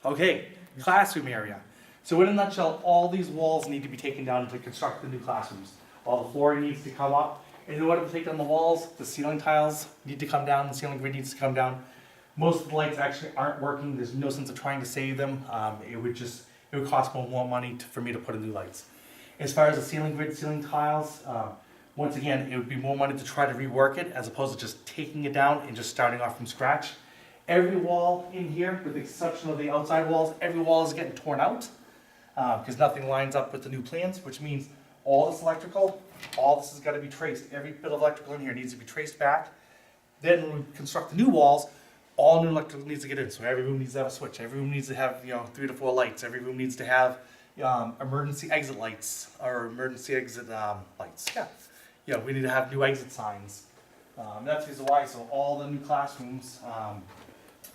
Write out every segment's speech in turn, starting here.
Okay, classroom area. So in a nutshell, all these walls need to be taken down to construct the new classrooms. All the flooring needs to come up. And in order to take down the walls, the ceiling tiles need to come down, the ceiling grid needs to come down. Most of the lights actually aren't working. There's no sense of trying to save them. It would cost more money for me to put in new lights. As far as the ceiling grid, ceiling tiles, once again, it would be more money to try to rework it as opposed to just taking it down and just starting off from scratch. Every wall in here, with the exception of the outside walls, every wall is getting torn out because nothing lines up with the new plans, which means all this electrical, all this has got to be traced. Every bit of electrical in here needs to be traced back. Then when we construct the new walls, all new electrical needs to get in. So every room needs to have a switch. Every room needs to have 3 to 4 lights. Every room needs to have emergency exit lights or emergency exit lights. Yeah, we need to have new exit signs. That's the reason why. So all the new classrooms.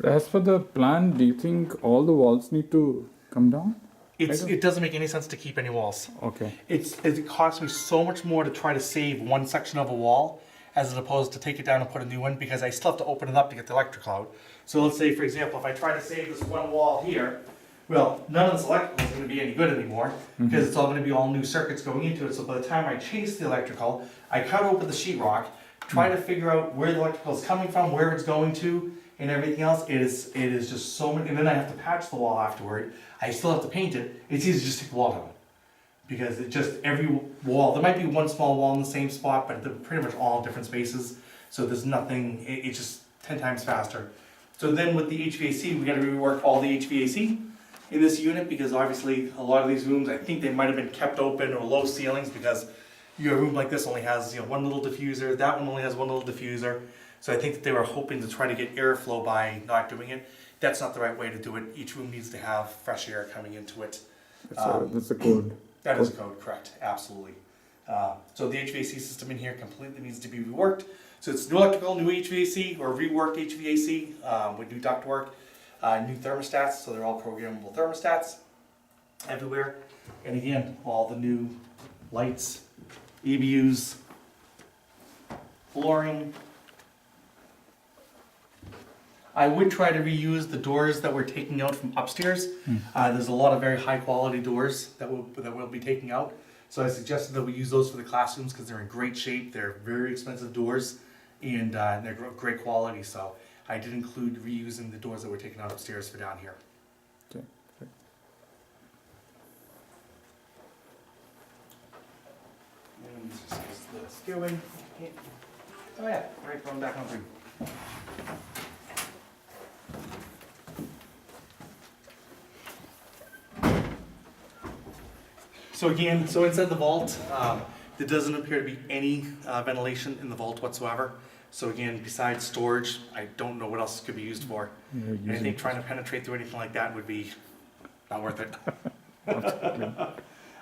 As for the plan, do you think all the walls need to come down? It doesn't make any sense to keep any walls. Okay. It costs me so much more to try to save one section of a wall as opposed to take it down and put a new one because I still have to open it up to get the electrical out. So let's say, for example, if I try to save this one wall here, well, none of this electrical is going to be any good anymore because it's all going to be all new circuits going into it. So by the time I chase the electrical, I cut open the sheetrock, try to figure out where the electrical is coming from, where it's going to, and everything else. It is just so many, and then I have to patch the wall afterward. I still have to paint it. It's easy to just take the wall down because it just, every wall, there might be one small wall in the same spot, but they're pretty much all different spaces. So there's nothing, it's just 10 times faster. So then with the HVAC, we got to rework all the HVAC in this unit because obviously a lot of these rooms, I think they might have been kept open or low ceilings because your room like this only has one little diffuser, that one only has one little diffuser. So I think that they were hoping to try to get airflow by not doing it. That's not the right way to do it. Each room needs to have fresh air coming into it. That's a code. That is a code, correct, absolutely. So the HVAC system in here completely needs to be reworked. So it's new electrical, new HVAC, or reworked HVAC with new ductwork, new thermostats, so they're all programmable thermostats everywhere. And again, all the new lights, EBUs, flooring. I would try to reuse the doors that we're taking out from upstairs. There's a lot of very high quality doors that we'll be taking out. So I suggested that we use those for the classrooms because they're in great shape. They're very expensive doors and they're great quality. So I did include reusing the doors that we're taking out upstairs for down here. Okay. And this is the stairway. Oh yeah, right, going back on through. So again, so inside the vault, there doesn't appear to be any ventilation in the vault whatsoever. So again, besides storage, I don't know what else it could be used for. And I think trying to penetrate through anything like that would be not worth it.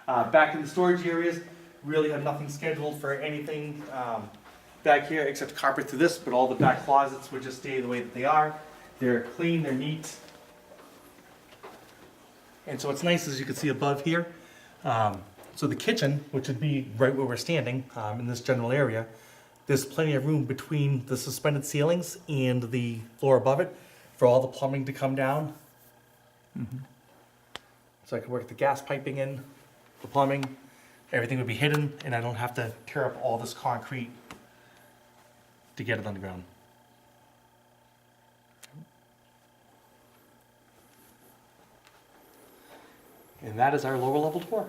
Back in the storage areas, really have nothing scheduled for anything back here except carpet through this, but all the back closets would just stay the way that they are. They're clean, they're neat. And so what's nice is you can see above here, so the kitchen, which would be right where we're standing in this general area, there's plenty of room between the suspended ceilings and the floor above it for all the plumbing to come down. So I could work the gas piping in, the plumbing, everything would be hidden, and I don't have to tear up all this concrete to get it underground. And that is our lower level tour.